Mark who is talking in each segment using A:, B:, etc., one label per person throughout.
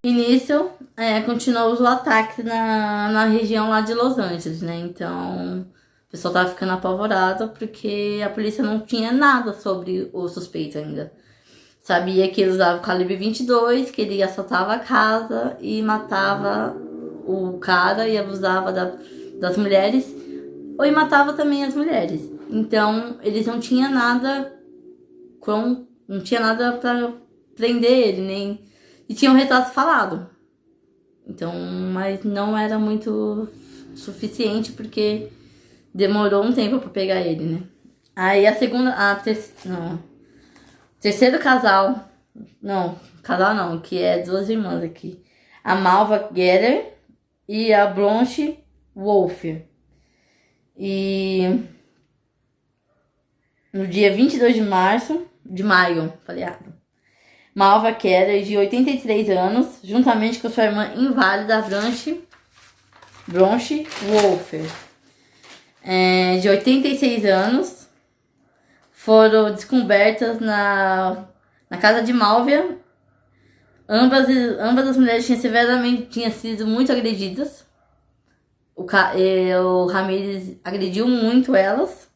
A: E nisso, continuou os ataques na região lá de Los Angeles, né? Então, o pessoal tava ficando apavorado porque a polícia não tinha nada sobre o suspeito ainda. Sabia que ele usava o calibre 22, que ele assaltava a casa e matava o cara e abusava das mulheres, ou e matava também as mulheres. Então, eles não tinham nada não tinha nada pra prender ele, nem... E tinha um retrato falado. Então, mas não era muito suficiente porque demorou um tempo pra pegar ele, né? Aí terceiro casal, casal não, que é duas irmãs aqui. A Malva Getter e a Blanche Wolfe. E no dia 22 de maio, falei errado. Malva Getter, de 83 anos, juntamente com sua irmã inválida, Blanche Wolfe, de 86 anos, foram descobertas na casa de Malvia. Ambas as mulheres tinham sido muito agredidas. O Ramírez agrediu muito elas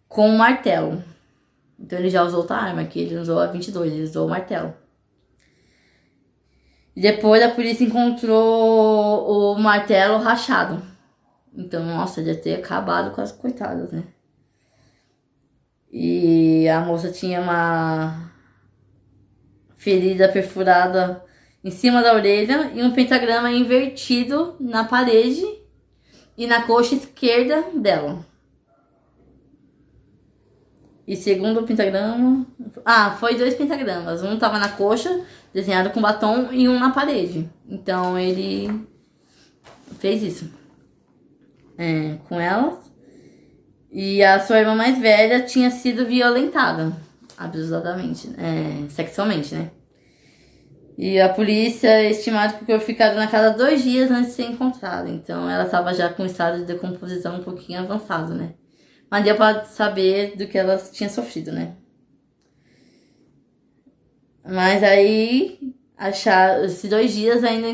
A: com um martelo. Então ele já usou outra arma, que ele usou a 22, ele usou o martelo. E depois a polícia encontrou o martelo rachado. Então, nossa, deve ter acabado com as coitadas, né? E a moça tinha uma ferida perfurada em cima da orelha e um pentagrama invertido na parede e na coxa esquerda dela. E segundo o pentagrama... foi 2 pentagramas. Um tava na coxa, desenhado com batom, e um na parede. Então ele fez isso com elas. E a sua irmã mais velha tinha sido violentada abusadamente, sexualmente, né? E a polícia estimava que o corpo ficava na casa 2 dias antes de ser encontrado. Então ela estava já com um estado de decomposição um pouquinho avançado, né? Mas deu pra saber do que ela tinha sofrido, né? Mas aí, esses 2 dias ainda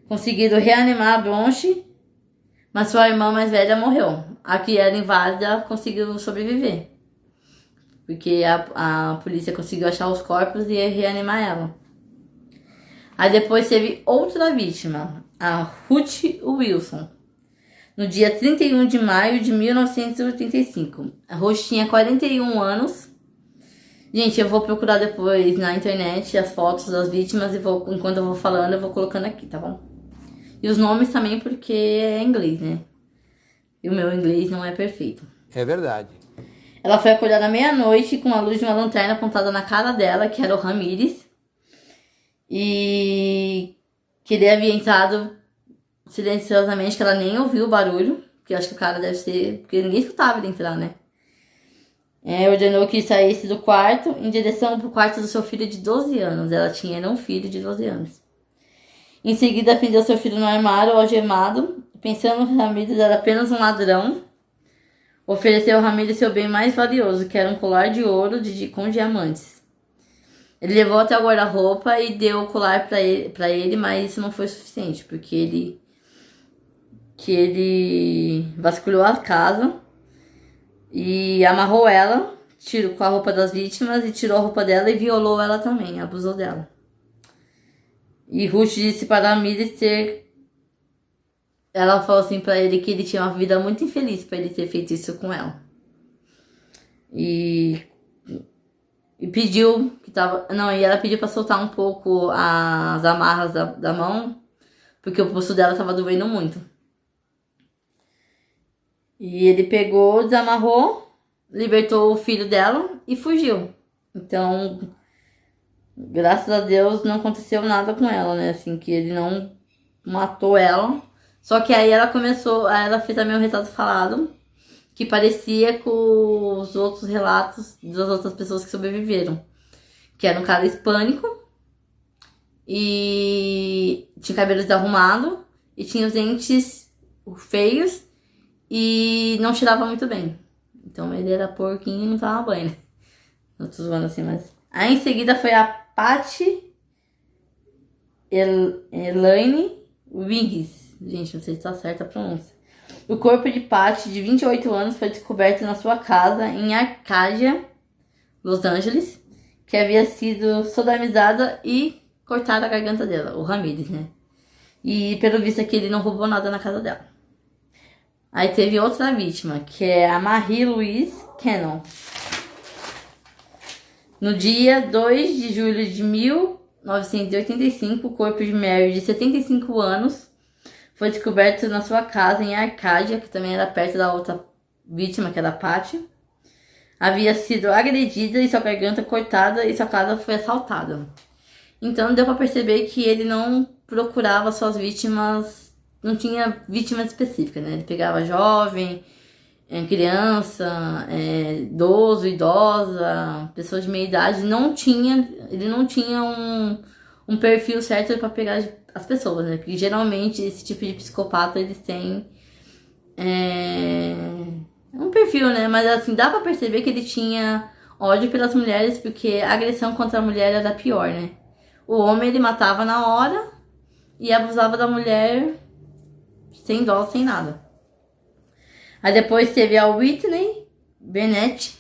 A: conseguiram reanimar a Blanche, mas sua irmã mais velha morreu. A que era inválida conseguiu sobreviver, porque a polícia conseguiu achar os corpos e reanimar ela. Aí depois teve outra vítima, a Ruth Wilson, no dia 31 de maio de 1985. A Ruth tinha 41 anos. Gente, eu vou procurar depois na internet as fotos das vítimas e enquanto eu vou falando, eu vou colocando aqui, tá bom? E os nomes também, porque é inglês, né? E o meu inglês não é perfeito.
B: É verdade.
A: Ela foi acordada à meia-noite com a luz de uma lanterna apontada na cara dela, que era o Ramírez. E que ele havia entrado silenciosamente, que ela nem ouviu o barulho. Que eu acho que o cara deve ser... Porque ninguém escutava ele entrar, né? Ordenou que saísse do quarto em direção pro quarto do seu filho de 12 anos. Ela tinha um filho de 12 anos. Em seguida, prendeu seu filho no armário, algemado. Pensando que Ramírez era apenas um ladrão, ofereceu a Ramírez seu bem mais valioso, que era um colar de ouro com diamantes. Ele levou até o guarda-roupa e deu o colar pra ele, mas isso não foi suficiente, porque ele vasculhou a casa e amarrou ela, tirou com a roupa das vítimas e tirou a roupa dela e violou ela também, abusou dela. E Ruth disse para Ramírez ela falou assim pra ele que ele tinha uma vida muito infeliz pra ele ter feito isso com ela. E pediu e ela pediu pra soltar um pouco as amarras da mão, porque o pulso dela tava doendo muito. E ele pegou, desamarrou, libertou o filho dela e fugiu. Então, graças a Deus não aconteceu nada com ela, né? Assim, que ele não matou ela. Só que aí ela fez também um retrato falado, que parecia com os outros relatos das outras pessoas que sobreviveram. Que era um cara hispânico, e tinha cabelo desarrumado, e tinha os dentes feios, e não cheirava muito bem. Então ele era porquinho e não tomava banho, né? Não tô zoando assim, mas... Aí em seguida foi a Patty Elaine Wiggs. Gente, não sei se está certa a pronúncia. O corpo de Patty, de 28 anos, foi descoberto na sua casa em Arcadia, Los Angeles, que havia sido sodomizada e cortada a garganta dela, o Ramirez, né? E pelo visto aqui ele não roubou nada na casa dela. Aí teve outra vítima, que é a Marie Louise Cannon. No dia 2 de julho de 1985, o corpo de Mary, de 75 anos, foi descoberto na sua casa em Arcádia, que também era perto da outra vítima, que era a Patty. Havia sido agredida e sua garganta cortada e sua casa foi assaltada. Então deu para perceber que ele não procurava suas vítimas, não tinha vítima específica, né? Ele pegava jovem, criança, idoso, idosa, pessoas de meia idade. Ele não tinha um perfil certo para pegar as pessoas, né? Porque geralmente esse tipo de psicopata eles têm um perfil, né? Mas assim, dá pra perceber que ele tinha ódio pelas mulheres, porque a agressão contra a mulher era pior, né? O homem ele matava na hora e abusava da mulher sem dó, sem nada. Aí depois teve a Whitney Bennett.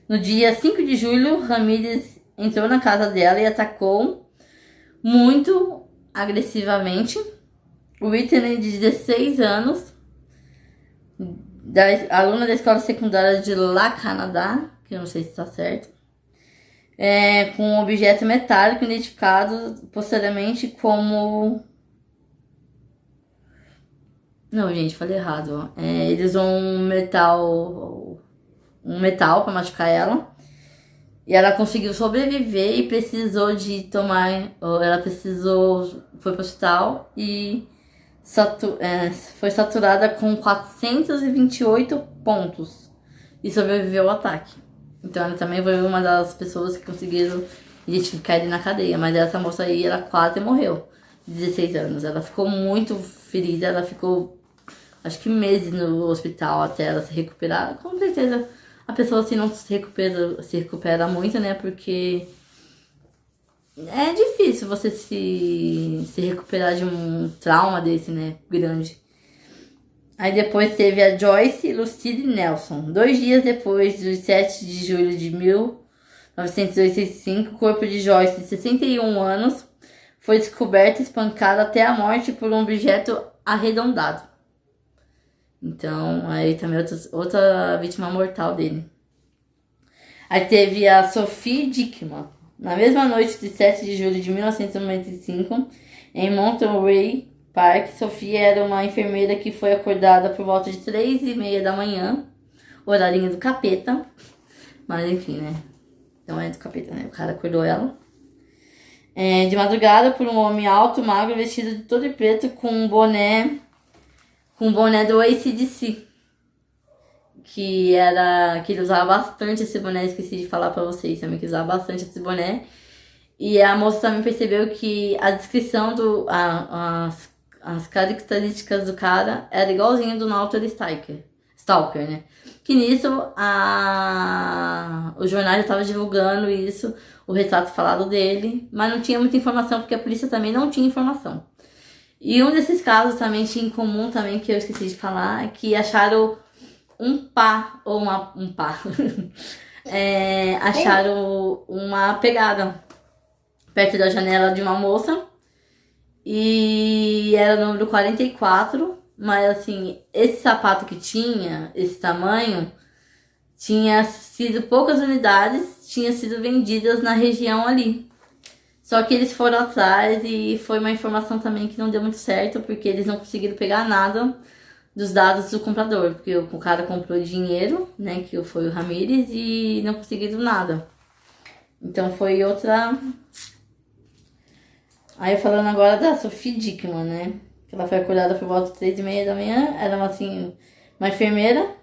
A: No dia 5 de julho, Ramirez entrou na casa dela e atacou muito agressivamente. Whitney, de 16 anos, aluna da escola secundária de La Canadá, que eu não sei se está certo, com um objeto metálico identificado posteriormente como... Não, gente, falei errado. Eles usam um metal para machucar ela. E ela conseguiu sobreviver e precisou de tomar... Foi pro hospital e foi saturada com 428 pontos. E sobreviveu ao ataque. Então ela também foi uma das pessoas que conseguiram identificar ele na cadeia. Mas essa moça aí, ela quase morreu. 16 anos. Ela ficou muito ferida. Ela ficou, acho que meses no hospital até ela se recuperar. Com certeza a pessoa assim não se recupera muito, né? Porque é difícil você se recuperar de um trauma desse, né? Grande. Aí depois teve a Joyce Lucille Nelson. 2 dias depois, do 7 de julho de 1985, o corpo de Joyce, de 61 anos, foi descoberto e espancado até a morte por um objeto arredondado. Então, aí também outra vítima mortal dele. Aí teve a Sophie Dickman. Na mesma noite de 7 de julho de 1995, em Monterey Park, Sophie era uma enfermeira que foi acordada por volta de 3h30 da manhã, horarinho do capeta. Mas enfim, né? Não é do capeta, né? O cara acordou ela. De madrugada por um homem alto, magro, vestido de todo preto com um boné do AC/DC. Que ele usava bastante esse boné, esqueci de falar pra vocês também, que usava bastante esse boné. E a moça também percebeu que a descrição as características do cara era igualzinho do Naughty Stalker, né? Que nisso o jornal já estava divulgando isso, o retrato falado dele, mas não tinha muita informação, porque a polícia também não tinha informação. E um desses casos também tinha em comum, também, que eu esqueci de falar, é que acharam acharam uma pegada perto da janela de uma moça. E era o número 44. Mas assim, esse sapato que tinha, esse tamanho, tinha sido poucas unidades, tinha sido vendidas na região ali. Só que eles foram atrás e foi uma informação também que não deu muito certo, porque eles não conseguiram pegar nada dos dados do comprador, porque o cara comprou dinheiro, né, que foi o Ramirez, e não conseguiram nada. Então foi outra... Aí falando agora da Sophie Dickman, né, que ela foi acordada por volta de 3h30 da manhã, era uma enfermeira,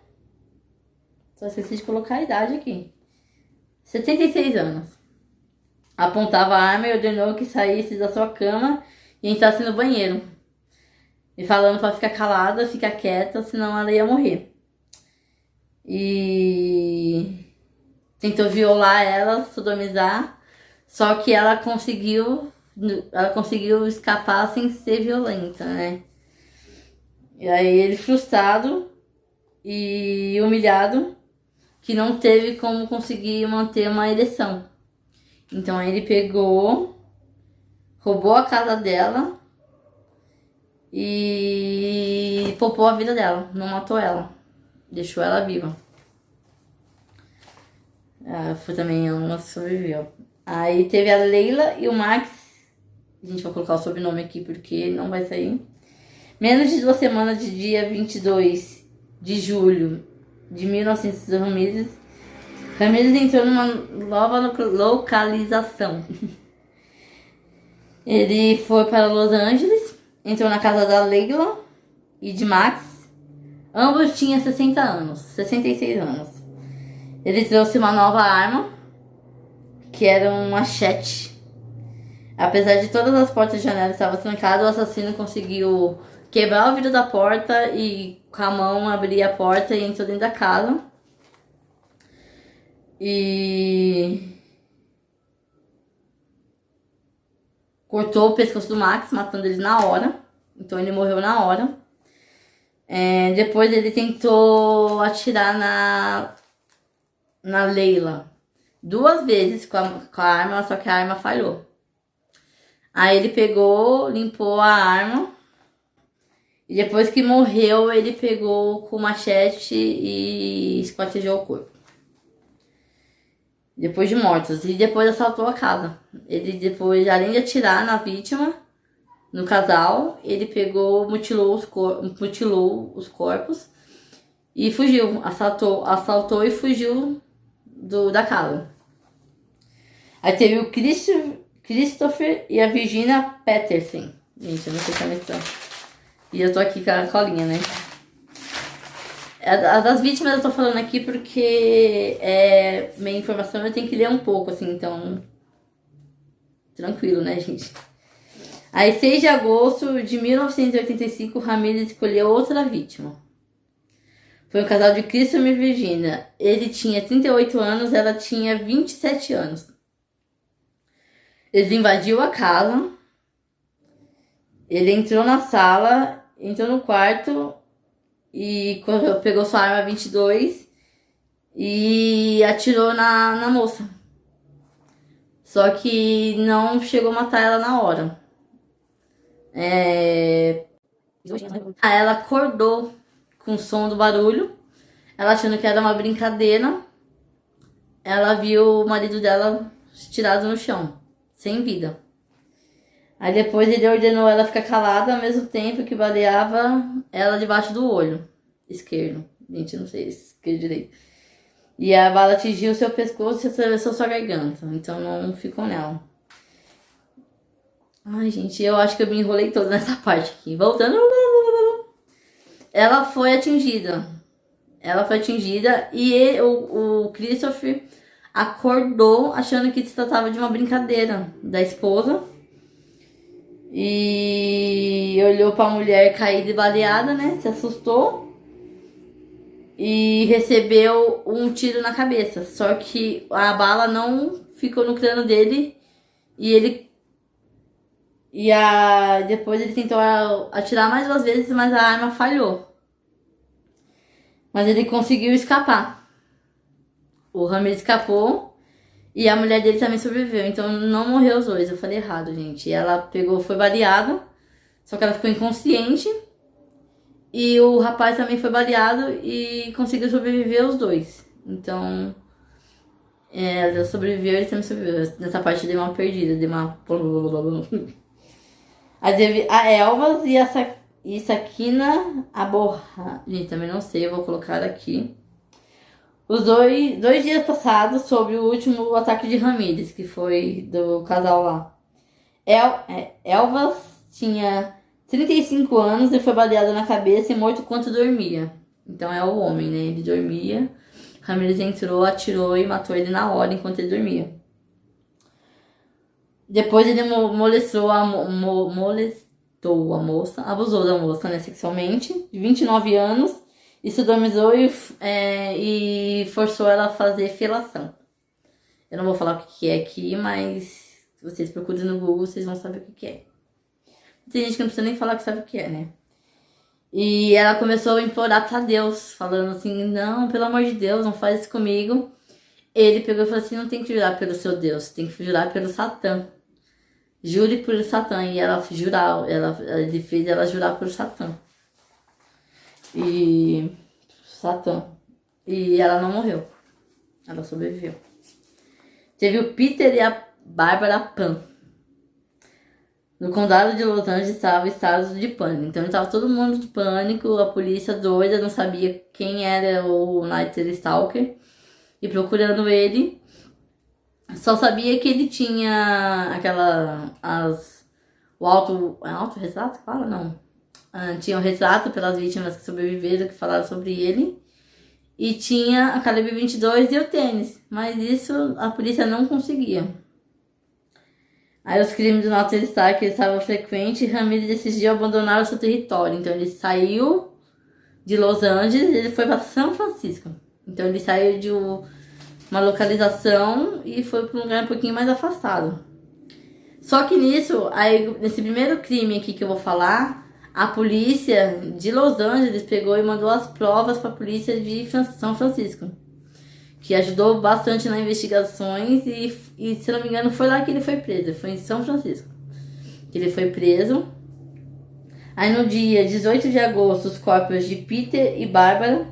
A: só esqueci de colocar a idade aqui, 76 anos. Apontava a arma e ordenou que saísse da sua cama e entrasse no banheiro. E falando pra ficar calada, ficar quieta, senão ela ia morrer. E tentou violar ela, sodomizar, só que ela conseguiu ela conseguiu escapar sem ser violenta, né? E aí ele frustrado e humilhado, que não teve como conseguir manter uma ereção. Então aí ele pegou, roubou a casa dela e poupou a vida dela, não matou ela, deixou ela viva. Foi também uma que sobreviveu. Aí teve a Leila e o Max. A gente vai colocar o sobrenome aqui porque não vai sair. Menos de 2 semanas de dia 22 de julho de 1900, Ramírez entrou numa nova localização. Ele foi para Los Angeles, entrou na casa da Leila e de Max. Ambos tinham 66 anos. Ele trouxe uma nova arma, que era um machete. Apesar de todas as portas e janelas estavam trancadas, o assassino conseguiu quebrar o vidro da porta e com a mão abrir a porta e entrou dentro da casa. E cortou o pescoço do Max, matando ele na hora. Então ele morreu na hora. Depois ele tentou atirar na Leila 2 vezes com a arma, só que a arma falhou. Aí ele pegou, limpou a arma. E depois que morreu, ele pegou com o machete e esquartejou o corpo. Depois de mortos. E depois assaltou a casa. Ele depois, além de atirar na vítima, no casal, ele pegou, mutilou os corpos e fugiu. Assaltou e fugiu da casa. Aí teve o Christopher e a Virginia Peterson. Gente, eu não sei como estão. E eu tô aqui com a colinha, né? A das vítimas eu tô falando aqui porque minha informação eu tenho que ler um pouco, assim, então... Tranquilo, né, gente? Aí, 6 de agosto de 1985, Ramírez escolheu outra vítima. Foi um casal de Christopher e Virginia. Ele tinha 38 anos, ela tinha 27 anos. Ele invadiu a casa. Ele entrou na sala, entrou no quarto e pegou sua arma 22 e atirou na moça. Só que não chegou a matar ela na hora. Ela acordou com o som do barulho. Ela achando que era uma brincadeira. Ela viu o marido dela tirado no chão, sem vida. Aí depois ele ordenou ela ficar calada ao mesmo tempo que baleava ela debaixo do olho esquerdo. Gente, eu não sei esquerdo direito. E a bala atingiu seu pescoço e atravessou sua garganta. Então não ficou nela. Ai, gente, eu acho que eu me enrolei toda nessa parte aqui. Voltando. Ela foi atingida. E o Christopher acordou achando que se tratava de uma brincadeira da esposa. E olhou pra mulher caída e baleada, né? Se assustou. E recebeu um tiro na cabeça. Só que a bala não ficou no crânio dele. Depois ele tentou atirar mais 2 vezes, mas a arma falhou. Mas ele conseguiu escapar. O Ramírez escapou. E a mulher dele também sobreviveu. Então não morreu os 2. Eu falei errado, gente. Ela foi baleada. Só que ela ficou inconsciente. E o rapaz também foi baleado e conseguiu sobreviver os 2. Então, ela sobreviveu e ele também sobreviveu. Nessa parte deu uma perdida, deu uma... Aí teve a Elvas e Sakina Aborra. Gente, também não sei, eu vou colocar aqui. Os 2 dias passados sobre o último ataque de Ramírez, que foi do casal lá. Elvas tinha 35 anos e foi baleada na cabeça e morto enquanto dormia. Então é o homem, né? Ele dormia. Ramírez entrou, atirou e matou ele na hora enquanto ele dormia. Depois ele molestou a moça, abusou da moça, né, sexualmente, de 29 anos, e sodomizou e forçou ela a fazer felação. Eu não vou falar o que é aqui, mas Se vocês procuram no Google, vocês vão saber o que é. Tem gente que não precisa nem falar que sabe o que é, né? E ela começou a implorar pra Deus, falando assim, não, pelo amor de Deus, não faz isso comigo. Ele pegou e falou assim, não tem que jurar pelo seu Deus, tem que jurar pelo Satã. Jure por Satã. E ela ele fez ela jurar por Satã. E Satã. E ela não morreu. Ela sobreviveu. Teve o Peter e a Bárbara Pan. No condado de Los Angeles estava em estado de pânico. Então estava todo mundo de pânico, a polícia doida, não sabia quem era o Night Stalker. E procurando ele, só sabia que ele tinha o autorretrato, fala? Não. Tinha um retrato pelas vítimas que sobreviveram, que falaram sobre ele. E tinha a calibre 22 e o tênis. Mas isso a polícia não conseguia. Aí os crimes do Walter Stark estavam frequentes e Ramirez decidiu abandonar o seu território. Então ele saiu de Los Angeles e ele foi para São Francisco. Então ele saiu de uma localização e foi para um lugar um pouquinho mais afastado. Só que nisso, aí, nesse primeiro crime aqui que eu vou falar, a polícia de Los Angeles pegou e mandou as provas para a polícia de São Francisco, que ajudou bastante nas investigações e, se não me engano, foi lá que ele foi preso. Foi em São Francisco que ele foi preso. Aí no dia 18 de agosto, os corpos de Peter e Bárbara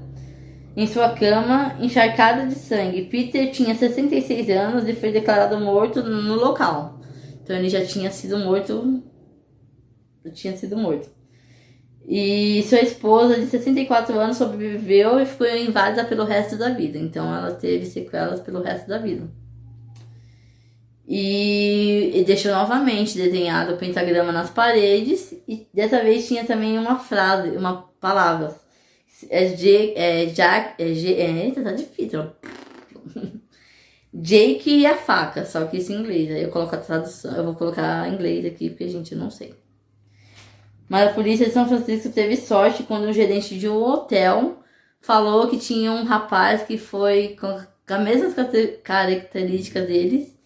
A: em sua cama, encharcada de sangue. Peter tinha 66 anos e foi declarado morto no local. Então ele já tinha sido morto. E sua esposa, de 64 anos, sobreviveu e ficou inválida pelo resto da vida. Então ela teve sequelas pelo resto da vida. E deixou novamente desenhado o pentagrama nas paredes. E dessa vez tinha também uma frase, uma palavra. Eita, tá difícil. Jake e a faca, só que isso em inglês. Aí eu coloco a tradução, eu vou colocar em inglês aqui porque a gente não sei. Mas a polícia de São Francisco teve sorte quando o gerente de um hotel falou que tinha um rapaz que foi com as mesmas características deles,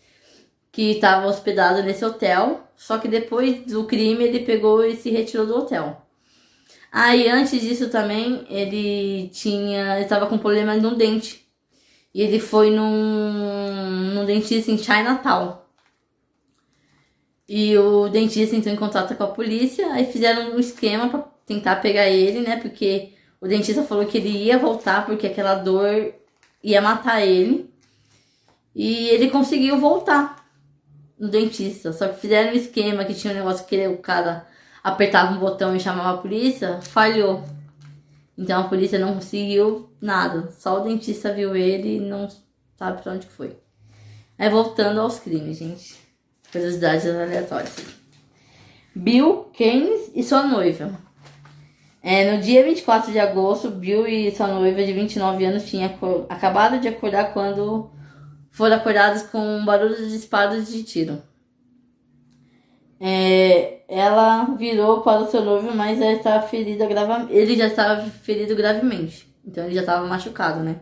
A: que estava hospedado nesse hotel, só que depois do crime ele pegou e se retirou do hotel. Aí antes disso também ele estava com problema no dente. E ele foi num dentista em Chinatown. E o dentista entrou em contato com a polícia, aí fizeram um esquema pra tentar pegar ele, né? Porque o dentista falou que ele ia voltar porque aquela dor ia matar ele. E ele conseguiu voltar no dentista. Só que fizeram um esquema que tinha um negócio que o cara apertava um botão e chamava a polícia, falhou. Então a polícia não conseguiu nada. Só o dentista viu ele e não sabe pra onde foi. Aí voltando aos crimes, gente. Curiosidades aleatórias. Bill Keynes e sua noiva. No dia 24 de agosto, Bill e sua noiva de 29 anos tinham acabado de acordar quando foram acordados com um barulho de disparos de tiro. Ela virou para o seu noivo, mas ele já estava ferido gravemente. Então ele já estava machucado, né?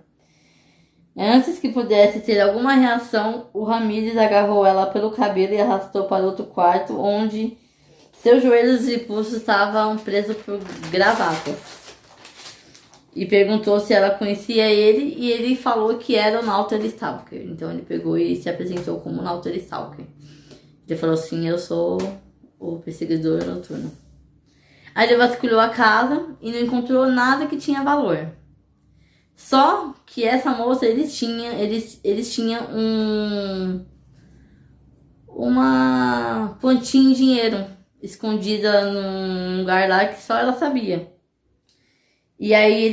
A: Antes que pudesse ter alguma reação, o Ramirez agarrou ela pelo cabelo e arrastou para outro quarto, onde seus joelhos e pulsos estavam presos por gravatas. E perguntou se ela conhecia ele, e ele falou que era o Walter Stalker. Então ele pegou e se apresentou como Walter Stalker. Ele falou assim, eu sou o perseguidor noturno. Aí ele vasculhou a casa e não encontrou nada que tinha valor. Só que essa moça, eles tinham uma quantia em dinheiro escondida num lugar lá que só ela sabia. E aí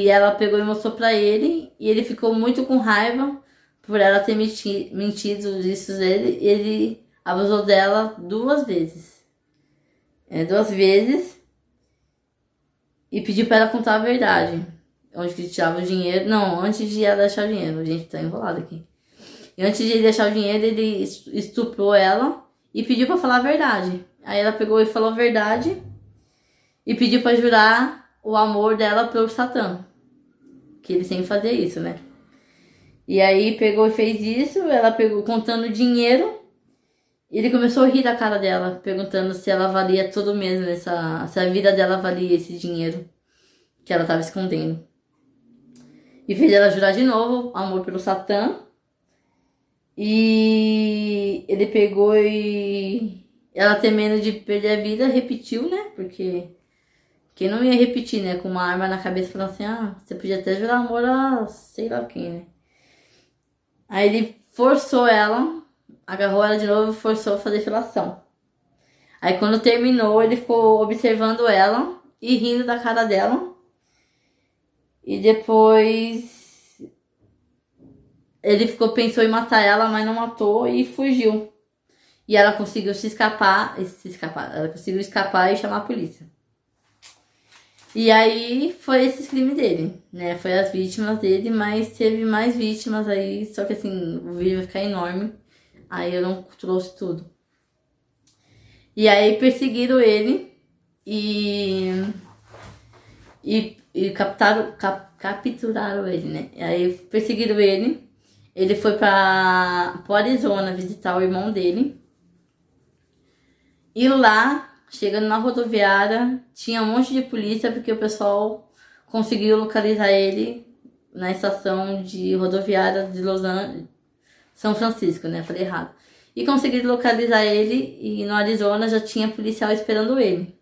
A: ela pegou e mostrou pra ele, e ele ficou muito com raiva por ela ter mentido isso dele. Ele abusou dela 2 vezes. 2 vezes. E pediu pra ela contar a verdade. Onde que ele tirava o dinheiro. Não, antes de ela deixar o dinheiro. A gente tá enrolado aqui. E antes de ele deixar o dinheiro, ele estuprou ela e pediu pra falar a verdade. Aí ela pegou e falou a verdade. E pediu pra jurar o amor dela pelo Satã. Que ele sempre fazia isso, né? E aí pegou e fez isso, ela pegou contando dinheiro. Ele começou a rir da cara dela, perguntando se ela valia tudo mesmo, se a vida dela valia esse dinheiro que ela estava escondendo. E fez ela jurar de novo amor pelo Satã. E ele pegou e ela temendo de perder a vida, repetiu, né? Porque quem não ia repetir, né? Com uma arma na cabeça, falando assim, você podia até jurar amor a sei lá quem, né? Aí ele forçou ela, agarrou ela de novo e forçou a fazer felação. Aí quando terminou, ele ficou observando ela e rindo da cara dela. E depois ele pensou em matar ela, mas não matou e fugiu. E ela conseguiu ela conseguiu escapar e chamar a polícia. E aí foi esse crime dele, né? Foi as vítimas dele, mas teve mais vítimas aí, só que assim, o vídeo vai ficar enorme. Aí eu não trouxe tudo. E aí perseguiram ele e capturaram ele, né? E aí perseguiram ele. Ele foi pro Arizona visitar o irmão dele. E lá, chegando na rodoviária, tinha um monte de polícia porque o pessoal conseguiu localizar ele na estação de rodoviária de Los Angeles, São Francisco, né? Falei errado. E conseguiram localizar ele e no Arizona já tinha policial esperando ele.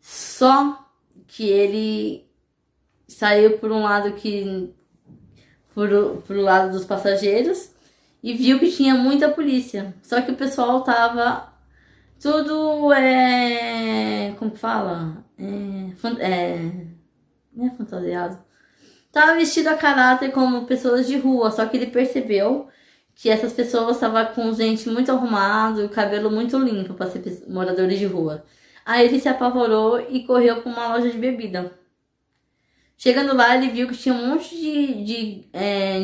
A: Só que ele saiu por um lado pro lado dos passageiros e viu que tinha muita polícia. Só que o pessoal tava tudo como que fala? Não é fantasiado. Tava vestido a caráter como pessoas de rua, só que ele percebeu que essas pessoas estavam com os dentes muito arrumados e o cabelo muito limpo para ser moradores de rua. Aí ele se apavorou e correu para uma loja de bebida. Chegando lá, ele viu que tinha um monte de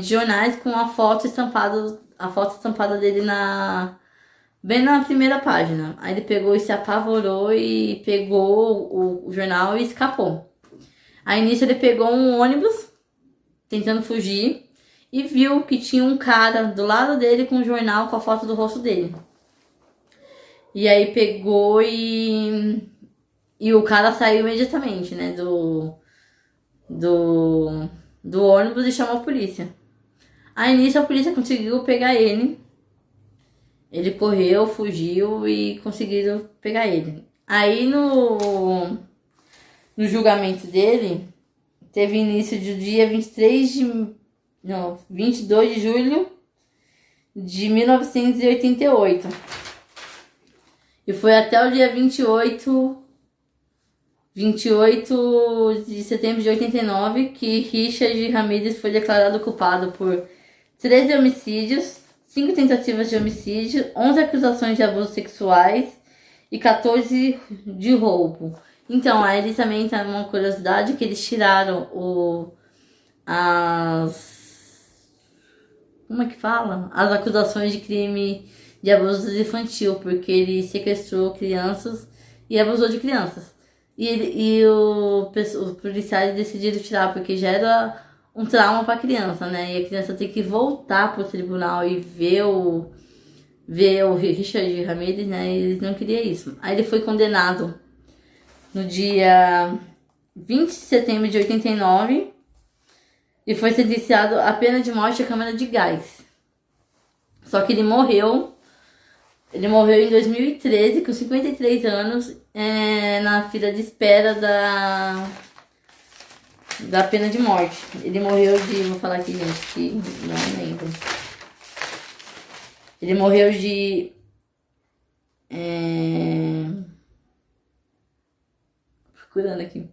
A: jornais com a foto estampada dele bem na primeira página. Aí ele pegou e se apavorou e pegou o jornal e escapou. Aí nisso ele pegou um ônibus tentando fugir e viu que tinha um cara do lado dele com um jornal com a foto do rosto dele. E aí pegou e o cara saiu imediatamente, né, do ônibus e chamou a polícia. Aí nisso a polícia conseguiu pegar ele. Ele correu, fugiu e conseguiram pegar ele. Aí no julgamento dele, teve início do dia 22 de julho de 1988. E foi até o dia 28 de setembro de 89 que Richard Ramirez foi declarado culpado por 13 homicídios, 5 tentativas de homicídio, 11 acusações de abusos sexuais e 14 de roubo. Então, aí eles também tem uma curiosidade que eles tiraram como é que fala? As acusações de crime de abuso infantil, porque ele sequestrou crianças e abusou de crianças. E os policiais decidiram tirar, porque já era um trauma para a criança, né? E a criança tem que voltar pro tribunal e ver o Richard Ramirez, né? E eles não queriam isso. Aí ele foi condenado no dia 20 de setembro de 89 e foi sentenciado à pena de morte à câmara de gás. Só que ele morreu em 2013, com 53 anos, na fila de espera da pena de morte. Ele morreu vou falar aqui, gente, que não lembro. Ele morreu de... procurando aqui.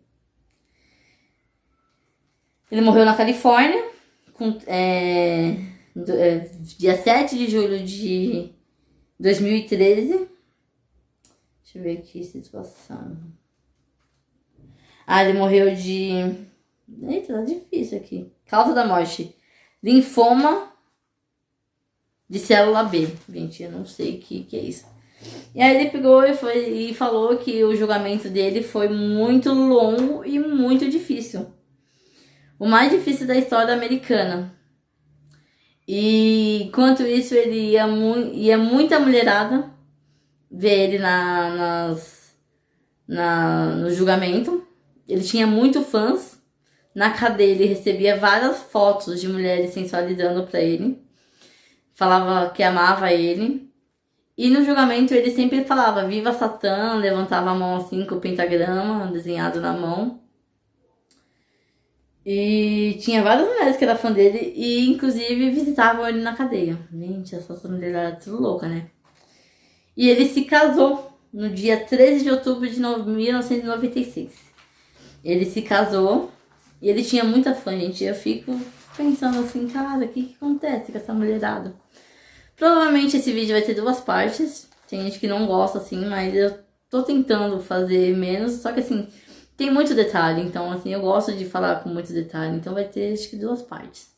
A: Ele morreu na Califórnia, dia 7 de julho de 2013. Deixa eu ver aqui a situação. Ele morreu de... Eita, tá difícil aqui. Causa da morte: linfoma de célula B. Gente, eu não sei o que é isso. E aí ele pegou e falou que o julgamento dele foi muito longo e muito difícil. O mais difícil da história americana. E enquanto isso, ele ia muita mulherada ver ele no julgamento. Ele tinha muito fãs. Na cadeia, ele recebia várias fotos de mulheres sensualizando pra ele. Falava que amava ele. E no julgamento, ele sempre falava Viva Satã, levantava a mão assim com o pentagrama desenhado na mão. E tinha várias mulheres que eram fã dele e, inclusive, visitavam ele na cadeia. Gente, essa mulher era tudo louca, né? E ele se casou no dia 13 de outubro de 1996. Ele se casou e ele tinha muita fã, gente. Eu fico pensando assim, cara, o que acontece com essa mulherada? Provavelmente esse vídeo vai ter 2 partes. Tem gente que não gosta, assim, mas eu tô tentando fazer menos. Só que, assim, tem muito detalhe. Então, assim, eu gosto de falar com muito detalhe. Então vai ter, acho que 2 partes.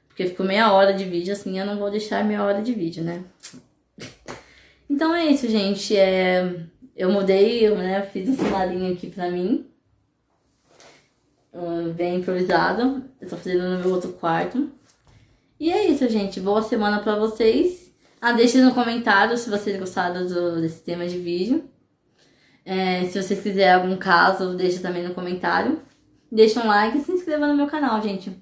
A: Porque ficou meia hora de vídeo, assim, eu não vou deixar meia hora de vídeo, né? Então é isso, gente. Eu mudei, né? Fiz um cenário aqui pra mim. Bem improvisado. Eu tô fazendo no meu outro quarto. E é isso, gente. Boa semana pra vocês. Deixem no comentário se vocês gostaram desse tema de vídeo. Se vocês quiserem algum caso, deixa também no comentário. Deixa um like e se inscreva no meu canal, gente.